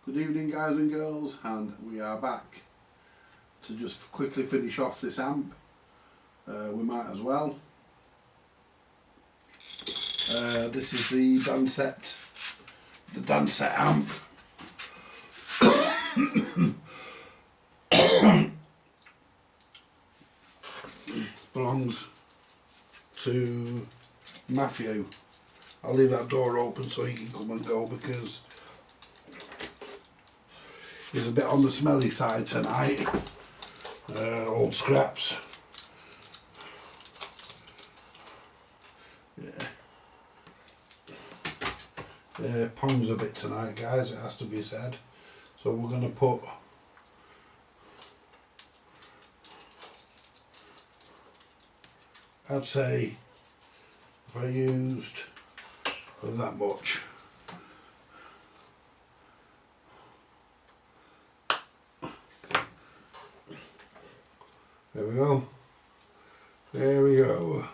Good evening guys and girls, and we are back to just quickly finish off this amp. We might as well. This is the DANSETTE amp. Belongs to Matthew. I'll leave that door open so he can come and go because he's a bit on the smelly side tonight. Old scraps. Pong's a bit tonight, guys, it has to be said. So we're going to put I'd say if I used that much. There we go. There we go.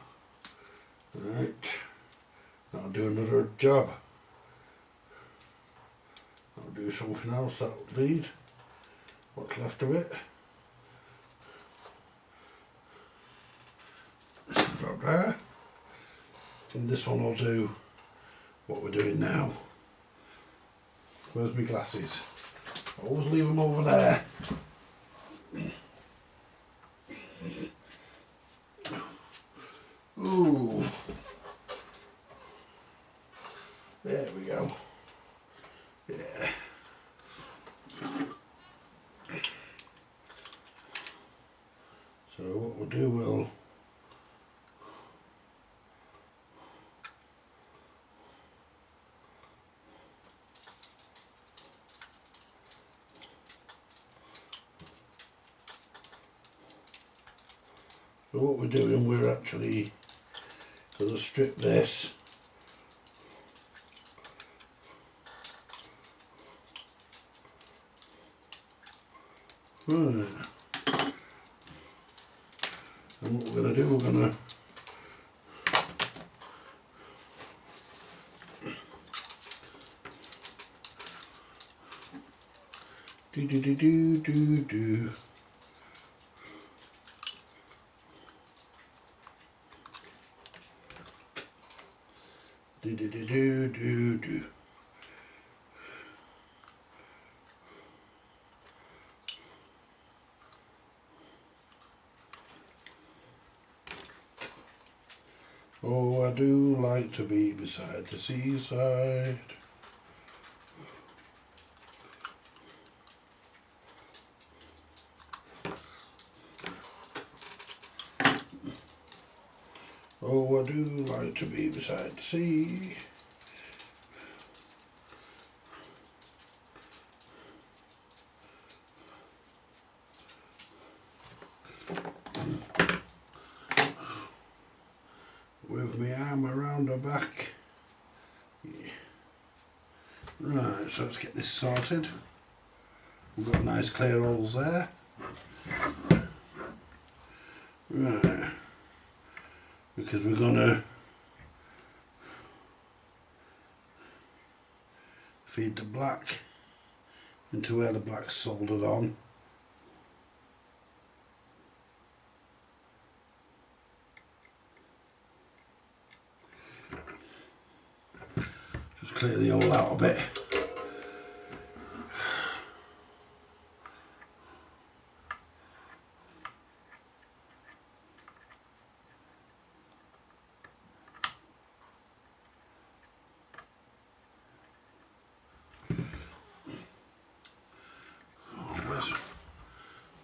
Right. I'll do another job. I'll do something else that'll need what's left of it. This will drop there. And this one will do what we're doing now. Where's my glasses? I always leave them over there. Ooh. There we go. Yeah. So what we'll do, so what we're doing, we're actually going to strip this. Right. And what we're going to do, we're going to do. Oh, I do like to be beside the seaside. Oh, I do like to be beside the sea. With my arm around her back. Yeah. Right, so let's get this sorted. We've got nice clear holes there. Right. Because we're gonna feed the black into where the black's soldered on. Just clear the hole out a bit.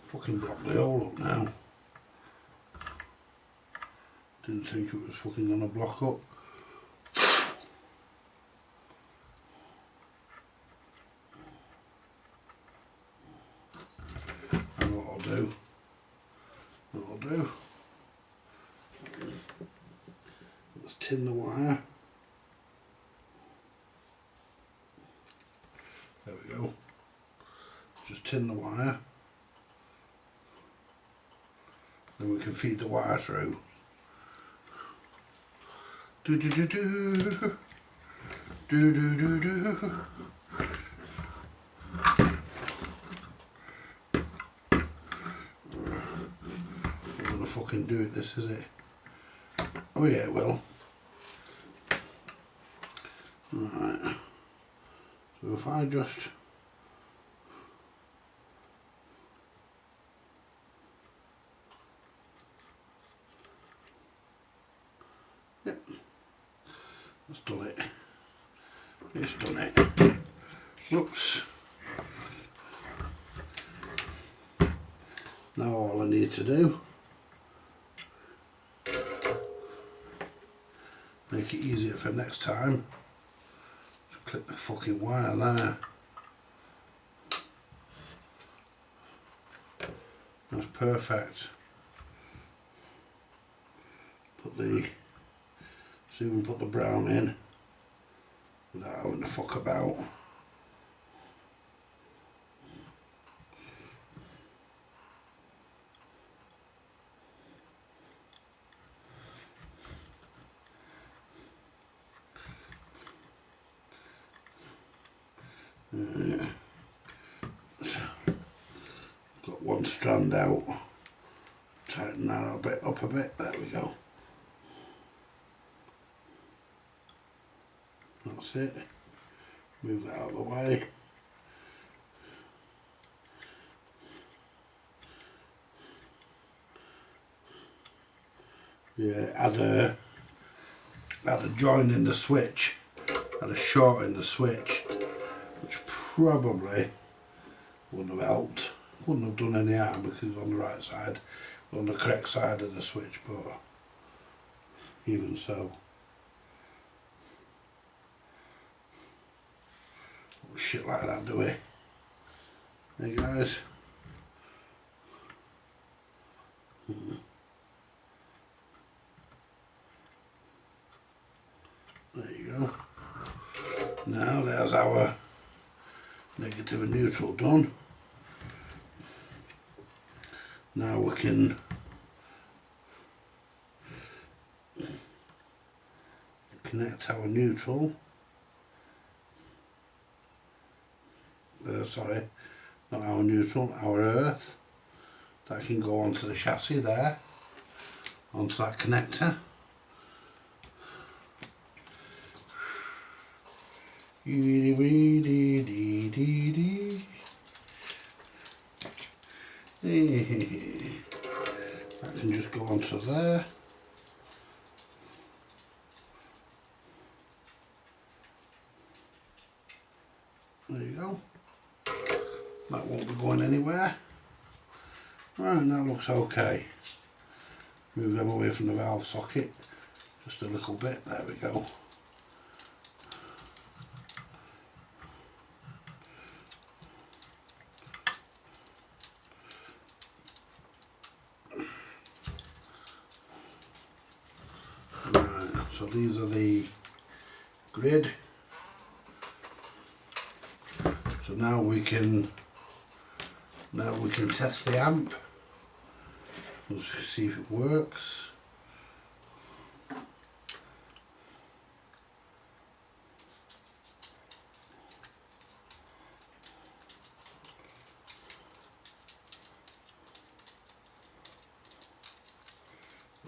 Fucking block the hole up now. Didn't think it was fucking gonna block up. And what I'll do, let's tin the wire. There we go. Just tin the wire. Then we can feed the wire through. Do do do do. Do do do do. fucking do it, this, is it? Oh yeah, it will. Right. So if I just... Yep. That's done it. It's done it. Oops. Now all I need to do, make it easier for next time, just clip the fucking wire there. That's perfect. Put the, see if we can put the brown in without having to fuck about. Got one strand out. Tighten that a bit up a bit. There we go. That's it. Move that out of the way. Yeah, add a join in the switch, add a short in the switch, which probably wouldn't have helped. Wouldn't have done any harm because it's on the right side, on the correct side of the switch, but even so. Shit like that, do we? Hey guys. There you go. Now there's our negative and neutral done. Now we can connect our neutral. Sorry, not our neutral, our earth. That can go onto the chassis there, onto that connector. That can just go onto there. There you go. That won't be going anywhere. Right, that looks okay. Move them away from the valve socket just a little bit. There we go. Right, so these are the grid. So now we can test the amp. Let's see if it works.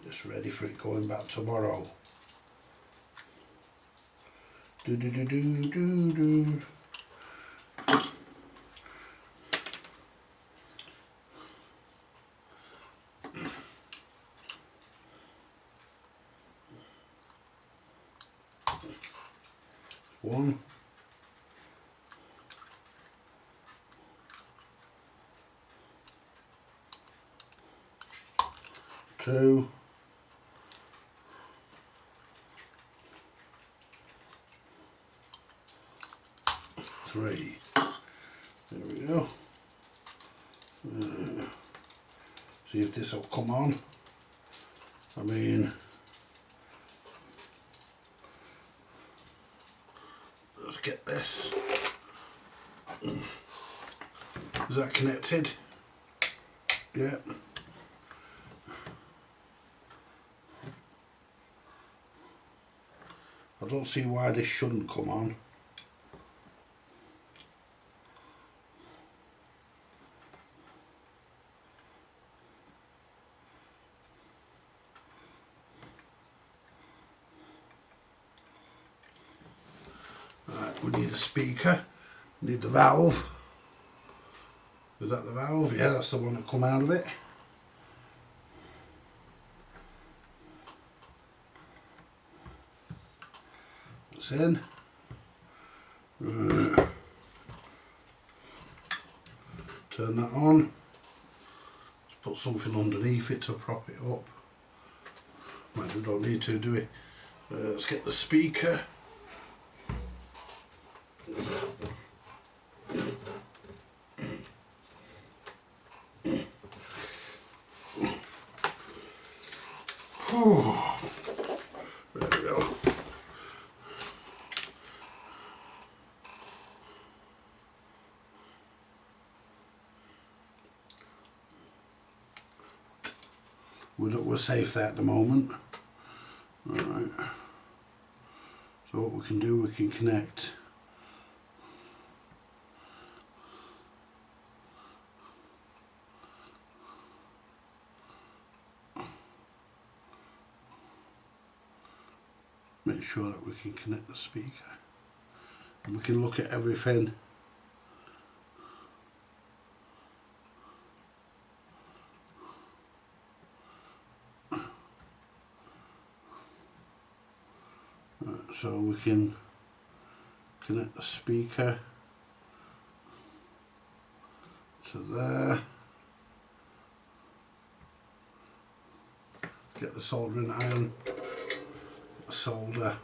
Just ready for it going back tomorrow. Do do do do do do. One, two, three. There we go. See if this will come on. I mean, let's get this. Is that connected? Yeah. I don't see why this shouldn't come on. We need a speaker. We need the valve. Is that the valve? Yeah, that's the one that come out of it. It's in. Turn that on. Let's put something underneath it to prop it up. Maybe we don't need to, do we? Let's get the speaker. Oh, there we go. We're safe there at the moment. Alright. So what we can do, we can connect make sure that we can connect the speaker, and we can look at everything. So we can connect the speaker to there, get the soldering iron, we'll solder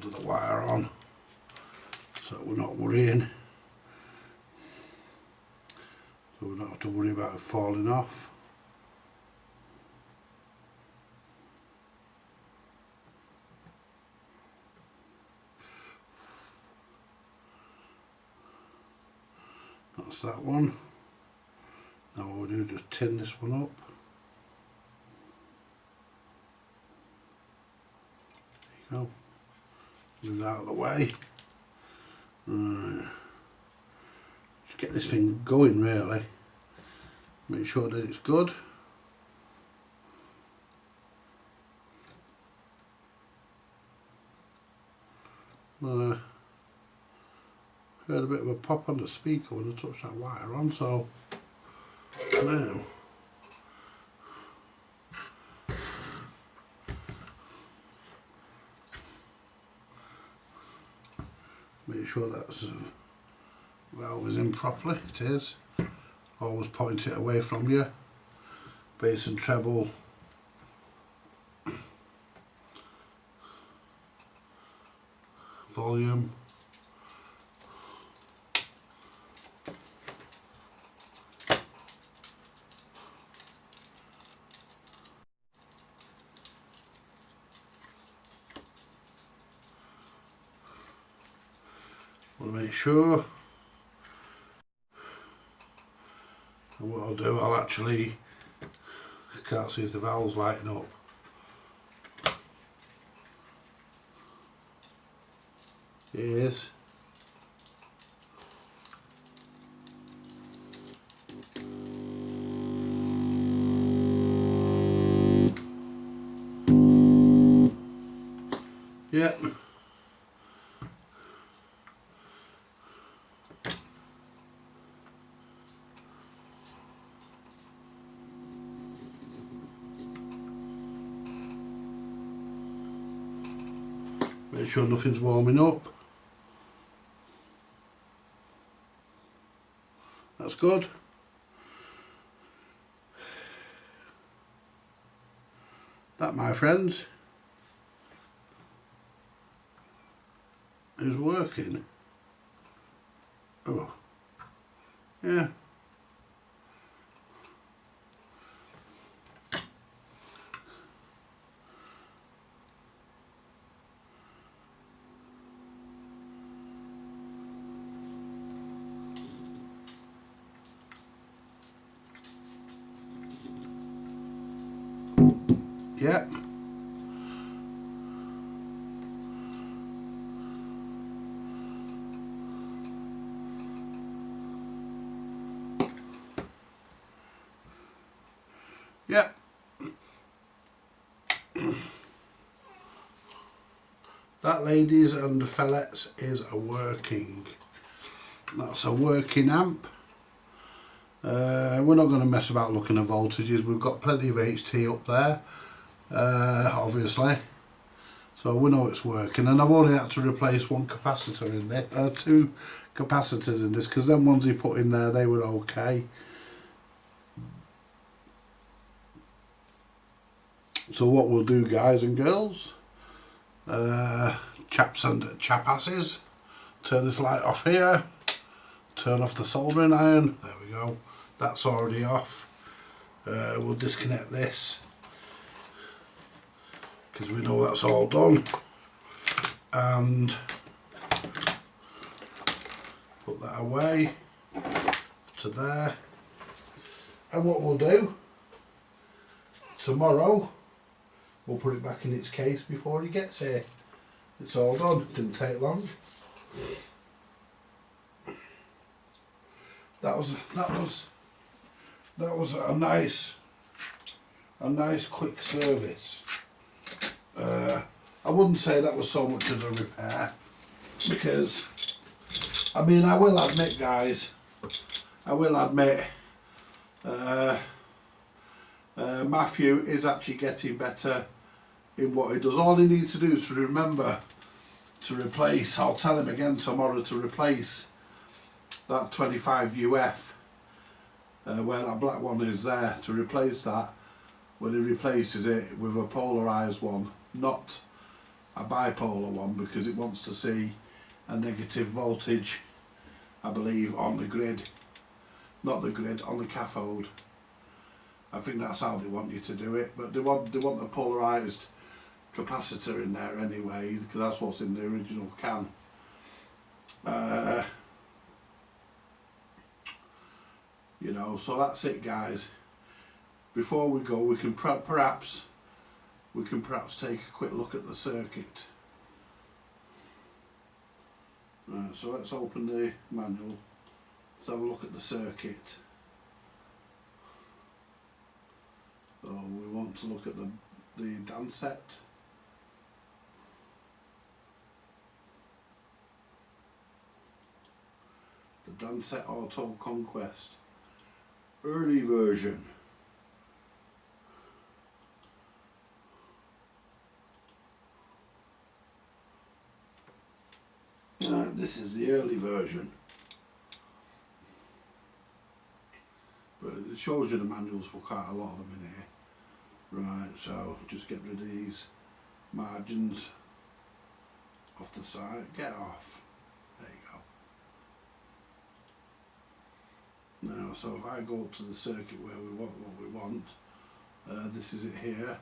the wire on so we're not worrying, so we don't have to worry about it falling off. That's that one. Now what we'll do is just tin this one up. There you go. Move that out of the way. Right. Just get this thing going really. Make sure that it's good. Heard a bit of a pop on the speaker when I touched that wire on, so now make sure that valve is in properly. It is. Always point it away from you. Bass and treble. Volume. Want to make sure, and what I'll do, I'll actually, I can't see if the valve's lighting up. It is. Yeah. Make sure nothing's warming up. That's good. That, my friends, is working. Oh, yeah. Yeah. Yeah. That, ladies and fellets, is a working. That's a working amp. We're not going to mess about looking at voltages. We've got plenty of HT up there, obviously. So we know it's working. And I've only had to replace one capacitor in there, two capacitors in this, because them ones he put in there, they were okay. So what we'll do, guys and girls, chaps and chapasses, turn this light off here, turn off the soldering iron, there we go, that's already off. We'll disconnect this, because we know that's all done, and put that away to there. And what we'll do, tomorrow, we'll put it back in its case before he gets here. It's all done, didn't take long. That was a nice quick service. I wouldn't say that was so much as a repair, because I mean, I will admit, guys, Matthew is actually getting better in what he does. All he needs to do is to remember to replace, I'll tell him again tomorrow, to replace that 25 UF where that black one is there, to replace that when he replaces it with a polarised one, not a bipolar one, because it wants to see a negative voltage, I believe, on the grid, not the grid, on the cathode. I think that's how they want you to do it, but they want the polarised capacitor in there anyway, because that's what's in the original can. You know, so that's it, guys. Before we go, we can perhaps take a quick look at the circuit. Right, so let's open the manual. Let's have a look at the circuit. So we want to look at the DANSETTE. The DANSETTE Auto Conquest early version. This is the early version, but it shows you the manuals for quite a lot of them in here. Right, so just get rid of these margins off the side, get off, there you go. Now, so if I go to the circuit where we want what we want, this is it here.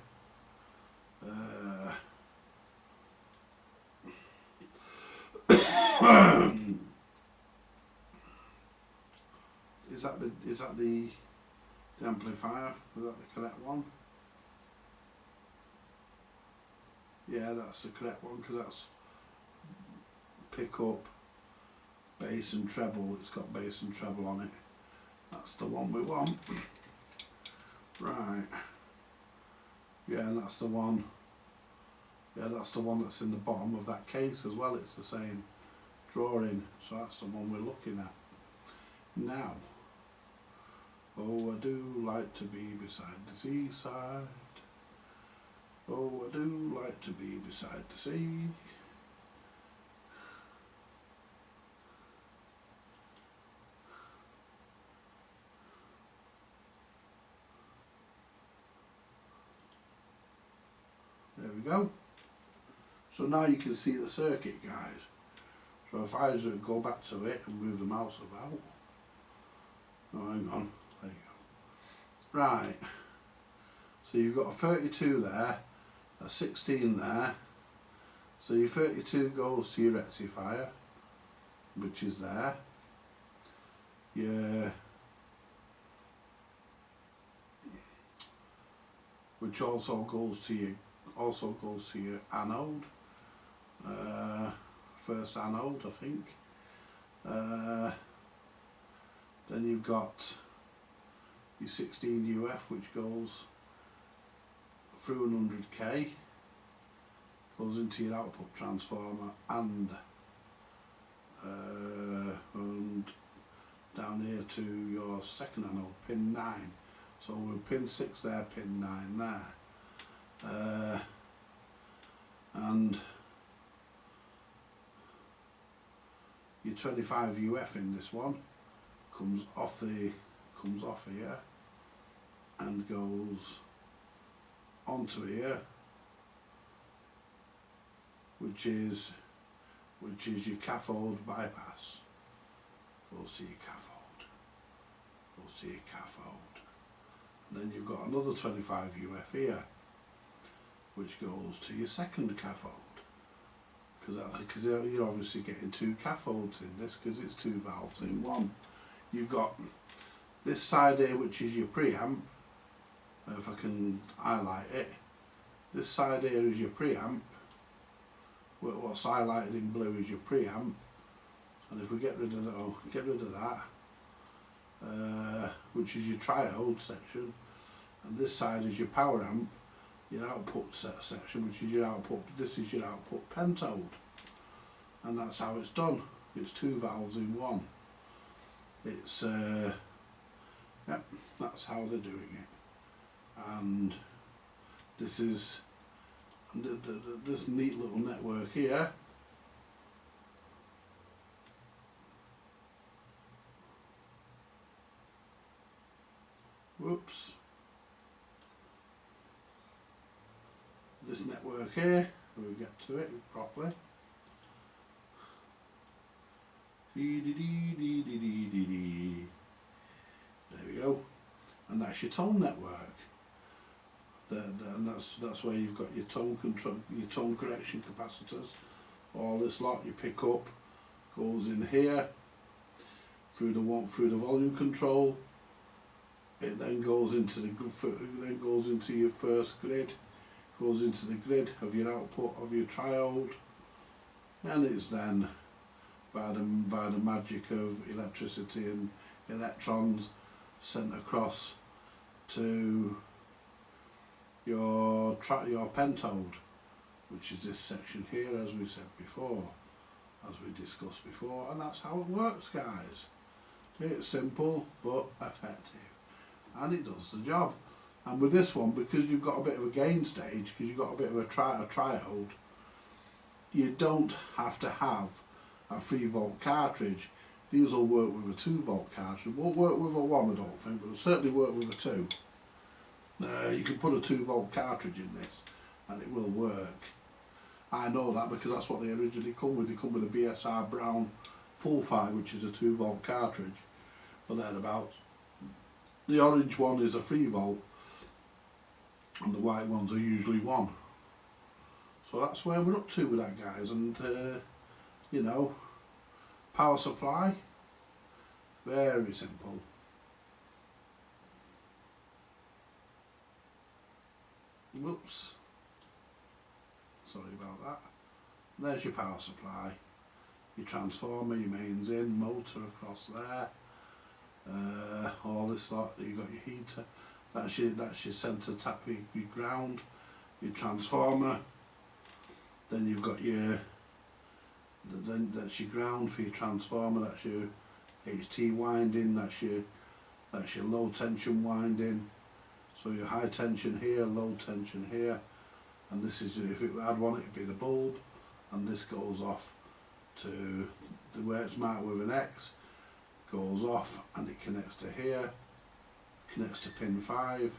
Is that the amplifier? Is that the correct one? Yeah, that's the correct one, because that's pick up, bass and treble. It's got bass and treble on it. That's the one we want. Right. Yeah, and that's the one. Yeah, that's the one that's in the bottom of that case as well. It's the same drawing, so that's the one we're looking at. Now, oh, I do like to be beside the seaside. Oh, I do like to be beside the sea. There we go. So now you can see the circuit, guys. So if I just go back to it and move the mouse about. Oh, hang on. There you go. Right. So you've got a 32 there, a 16 there. So your 32 goes to your rectifier, which is there. Yeah. Which also goes to your anode. First anode, I think. Then you've got your 16 UF, which goes through 100k, goes into your output transformer, and down here to your second anode, pin 9. So we're pin 6 there, pin 9 there. And your 25 UF in this one comes off here and goes onto here, which is your cathode bypass. Goes to your cathode, goes to your cathode, and then you've got another 25 UF here, which goes to your second cathode, because you're obviously getting two cathodes in this, because it's two valves in one. You've got this side here, which is your preamp. If I can highlight it, this side here is your preamp. What's highlighted in blue is your preamp, and if we get rid of that, which is your triode section, and this side is your power amp, your output section, which is your output. This is your output pentode, and that's how it's done. It's two valves in one. It's yep, that's how they're doing it. And this is this neat little network here. Whoops. This network here, we'll get to it properly. There we go. And that's your tone network. And that's where you've got your tone control, your tone correction capacitors. All this lot you pick up goes in here through the volume control. It then goes into your first grid, goes into the grid of your output of your triode, and it's then by the magic of electricity and electrons sent across to your pentode, which is this section here, as we said before, as we discussed before, and that's how it works, guys. It's simple but effective, and it does the job. And with this one, because you've got a bit of a gain stage, because you've got a bit of a triode, you don't have to have a 3 volt cartridge. These will work with a 2 volt cartridge. Won't work with a 1, I don't think, but it'll certainly work with a 2. You can put a 2 volt cartridge in this and it will work. I know that because that's what they originally come with. They come with a BSR Brown full 5, which is a 2 volt cartridge, but thereabouts. The orange one is a 3 volt and the white ones are usually 1. So that's where we're up to with that, guys. And you know, power supply, very simple. Whoops, sorry about that. There's your power supply, your transformer, your mains in, motor across there, all this lot. You've got your heater, that's your centre tap for your ground, your transformer, then you've got your, that's your ground for your transformer, that's your HT winding, that's your low tension winding. So your high tension here, low tension here, and this is, if it had one, it'd be the bulb, and this goes off to where it's marked with an X, goes off and it connects to here, connects to pin 5,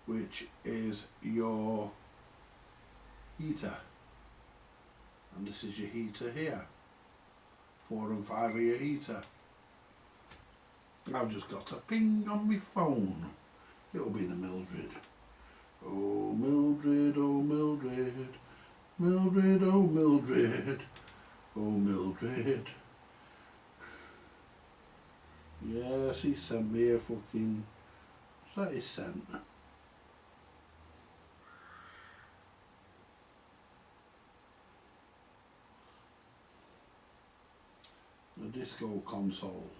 which is your heater, and this is your heater here. 4 and 5 are your heater. I've just got a ping on my phone. It'll be the Mildred. Oh Mildred, oh Mildred, Mildred, oh Mildred, oh Mildred. Yes, he sent me a fucking, what's that he sent? A disco console.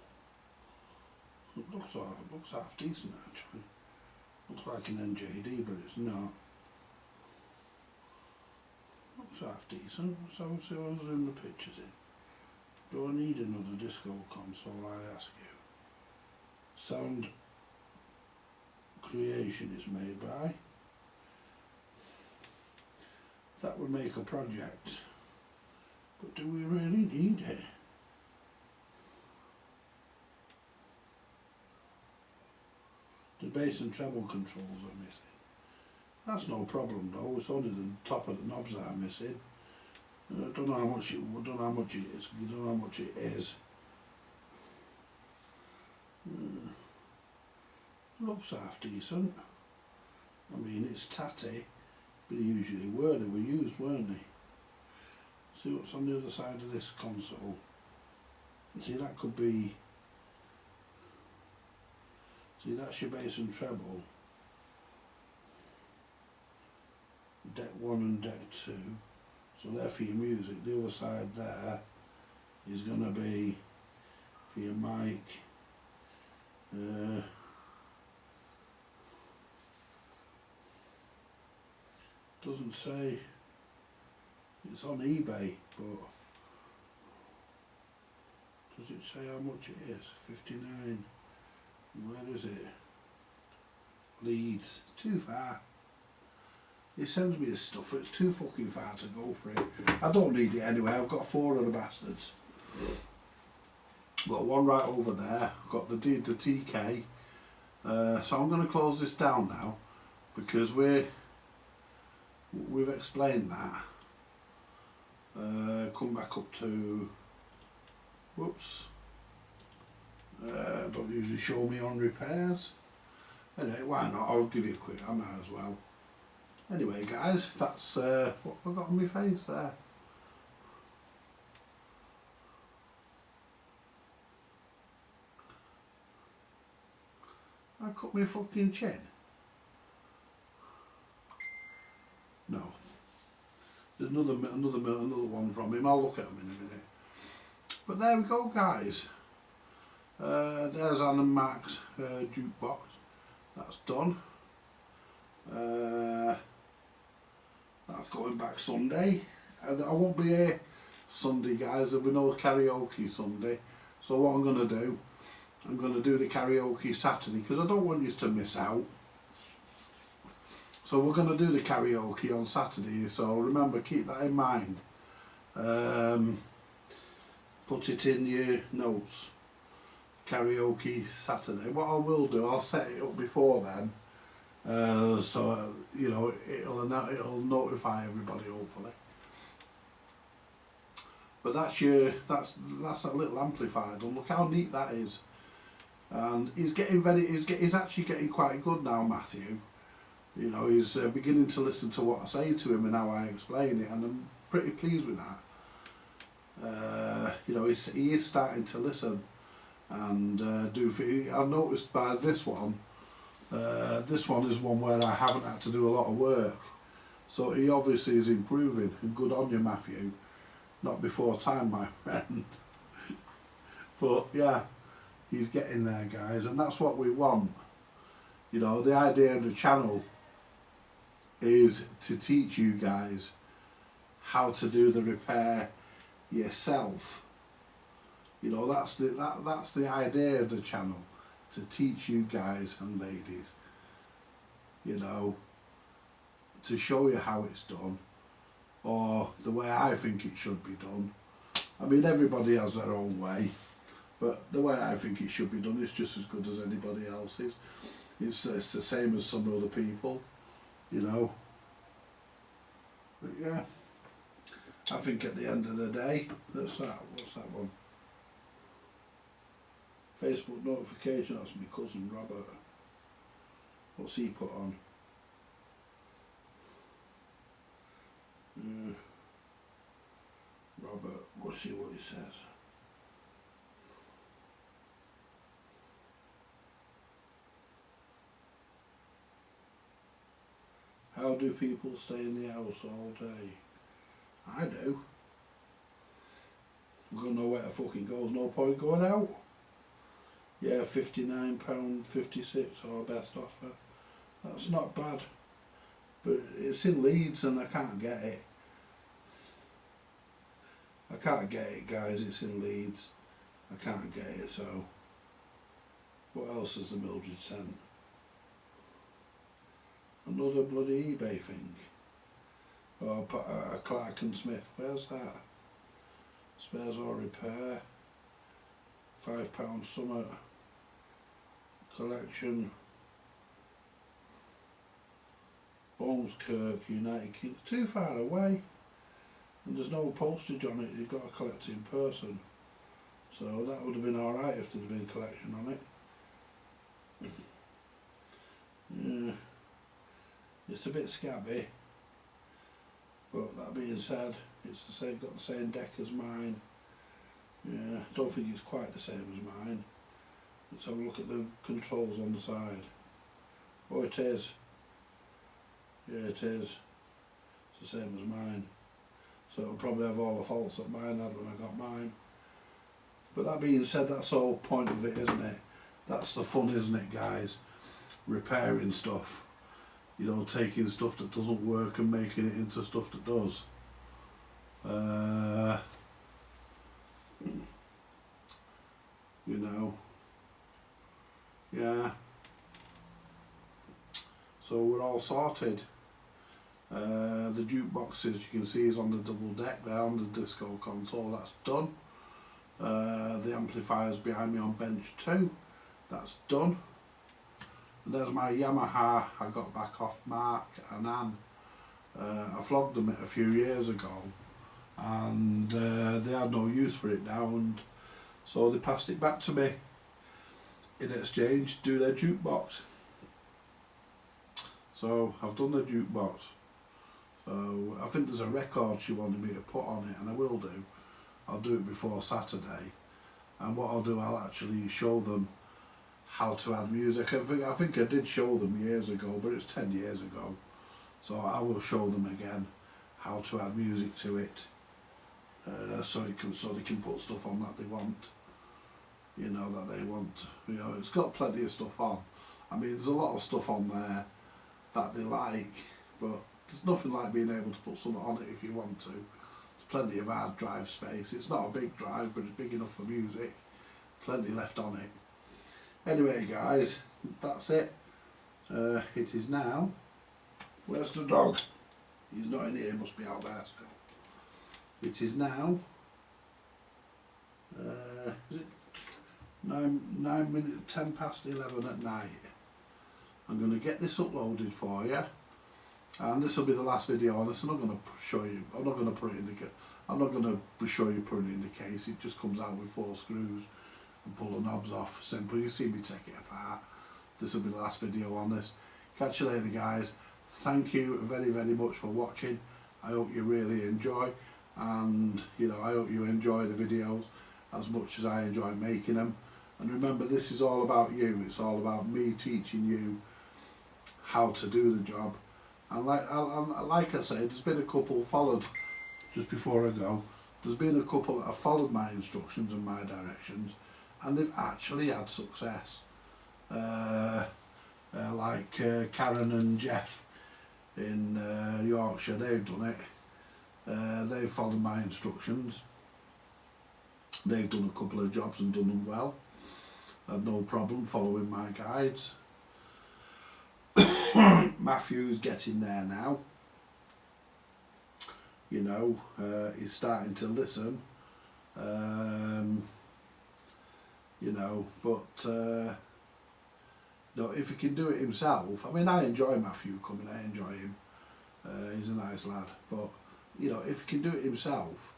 It looks half decent actually. Looks like an NJD, but it's not. Looks half decent. So I'll see what I'll zoom the pictures in. Do I need another disco console, I ask you? Sound Creation is made by. That would make a project. But do we really need it? The bass and treble controls are missing. That's no problem though, it's only the top of the knobs that are missing. I don't know how much it is. You don't know how much it is. Looks half decent. I mean, it's tatty, but they usually were. They were used, weren't they? See what's on the other side of this console. See, that could be. See, that's your bass and treble. Deck 1 and deck 2. So they're for your music. The other side there is going to be for your mic. Doesn't say. It's on eBay, but does it say how much it is? 59. Where is it? Leeds. Too far. He sends me this stuff, it's too fucking far to go for it. I don't need it anyway, I've got 4 of the bastards. Got one right over there, got the TK. So I'm going to close this down now, because we've explained that. Come back up to, whoops. Don't usually show me on repairs. Anyway, why not, I'll give you a quick, I might as well. Anyway guys, that's what I've got on my face there. I cut my fucking chin. No. There's another one from him, I'll look at them in a minute. But there we go guys. There's Anna and Mark's jukebox. That's done. That's going back Sunday. I won't be here Sunday guys, there'll be no karaoke Sunday. So what I'm going to do, I'm going to do the karaoke Saturday because I don't want you to miss out. So we're going to do the karaoke on Saturday, so remember, keep that in mind. Put it in your notes. Karaoke Saturday. What I will do, I'll set it up before then. So you know it'll notify everybody hopefully. But that's that little amplifier done. Look how neat that is, and he's actually getting quite good now, Matthew. You know, he's beginning to listen to what I say to him and how I explain it, and I'm pretty pleased with that. You know, he is starting to listen and I've noticed by this one. This one is one where I haven't had to do a lot of work, so he obviously is improving. And good on you, Matthew. Not before time, my friend. But yeah, he's getting there, guys, and that's what we want. You know, the idea of the channel is to teach you guys how to do the repair yourself. You know, that's the idea of the channel. To teach you guys and ladies, you know, to show you how it's done, or the way I think it should be done. I mean, everybody has their own way, but the way I think it should be done is just as good as anybody else's. It's the same as some other people, you know. But yeah, I think at the end of the day, what's that one? Facebook notification, that's my cousin Robert. What's he put on? Robert, we'll see what he says. How do people stay in the house all day? I do. I've got nowhere to fucking go, there's no point going out. Yeah, £59.56 or best offer. That's not bad. But it's in Leeds and I can't get it. I can't get it, guys, it's in Leeds. I can't get it, so what else has the Mildred sent? Another bloody eBay thing. Oh, Clark and Smith, where's that? Spares or repair. £5 summer collection. Boleskirk, United Kingdom. Too far away. And there's no postage on it, you've got to collect it in person. So that would have been alright if there'd been a collection on it. Yeah. It's a bit scabby. But that being said, it's the same, got the same deck as mine. Yeah, I don't think it's quite the same as mine. Let's have a look at the controls on the side. Oh, it is. Yeah, it is. It's the same as mine. So it'll probably have all the faults that mine had when I got mine. But that being said, that's the whole point of it, isn't it? That's the fun, isn't it, guys? Repairing stuff. You know, taking stuff that doesn't work and making it into stuff that does. You know. Yeah. So we're all sorted. The jukebox, as you can see, is on the double deck there on the disco console. That's done. The amplifier's behind me on bench 2. That's done. And there's my Yamaha I got back off Mark and Anne. I flogged them it a few years ago, and they had no use for it now, and so they passed it back to me in exchange to do their jukebox. So I've done the jukebox. So I think there's a record she wanted me to put on it, and I will do. I'll do it before Saturday, and what I'll do, I'll actually show them how to add music. I think I did show them years ago, but it's 10 years ago. So I will show them again how to add music to it, so they can put stuff on that they want. You know, that they want. You know, it's got plenty of stuff on. I mean, there's a lot of stuff on there that they like, but there's nothing like being able to put something on it if you want to. There's plenty of hard drive space. It's not a big drive, but it's big enough for music. Plenty left on it. Anyway, guys, that's it. It is now. Where's the dog? He's not in here, he must be out there still. It is now. Is it 10 past 11 at night. I'm going to get this uploaded for you, and this will be the last video on this. I'm not going to show you. I'm not going to put it in the. I'm not going to show you putting it in the case. It just comes out with 4 screws and pull the knobs off. Simple. You see me take it apart. This will be the last video on this. Catch you later, guys. Thank you very, very much for watching. I hope you really enjoy, and you know, I hope you enjoy the videos as much as I enjoy making them. And remember, this is all about you. It's all about me teaching you how to do the job. And like I said, there's been a couple followed, just before I go, there's been a couple that have followed my instructions and my directions, and they've actually had success. Like Karen and Jeff in Yorkshire, they've done it. They've followed my instructions. They've done a couple of jobs and done them well. Had no problem following my guides. Matthew's getting there now. You know, he's starting to listen. You know, but you know, if he can do it himself, I mean, I enjoy Matthew coming. I enjoy him. He's a nice lad. But you know, if he can do it himself,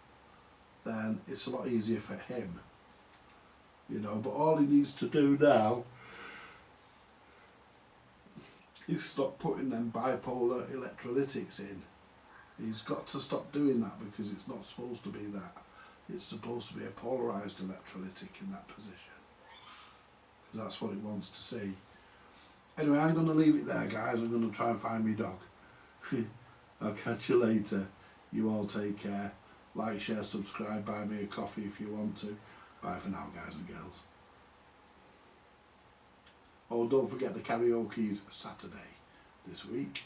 then it's a lot easier for him. You know, but all he needs to do now is stop putting them bipolar electrolytics in. He's got to stop doing that, because it's not supposed to be that. It's supposed to be a polarised electrolytic in that position, because that's what it wants to see. Anyway, I'm going to leave it there, guys. I'm going to try and find my dog. I'll catch you later. You all take care. Like, share, subscribe, buy me a coffee if you want to. Bye for now, guys and girls. Oh, don't forget the karaoke's Saturday this week.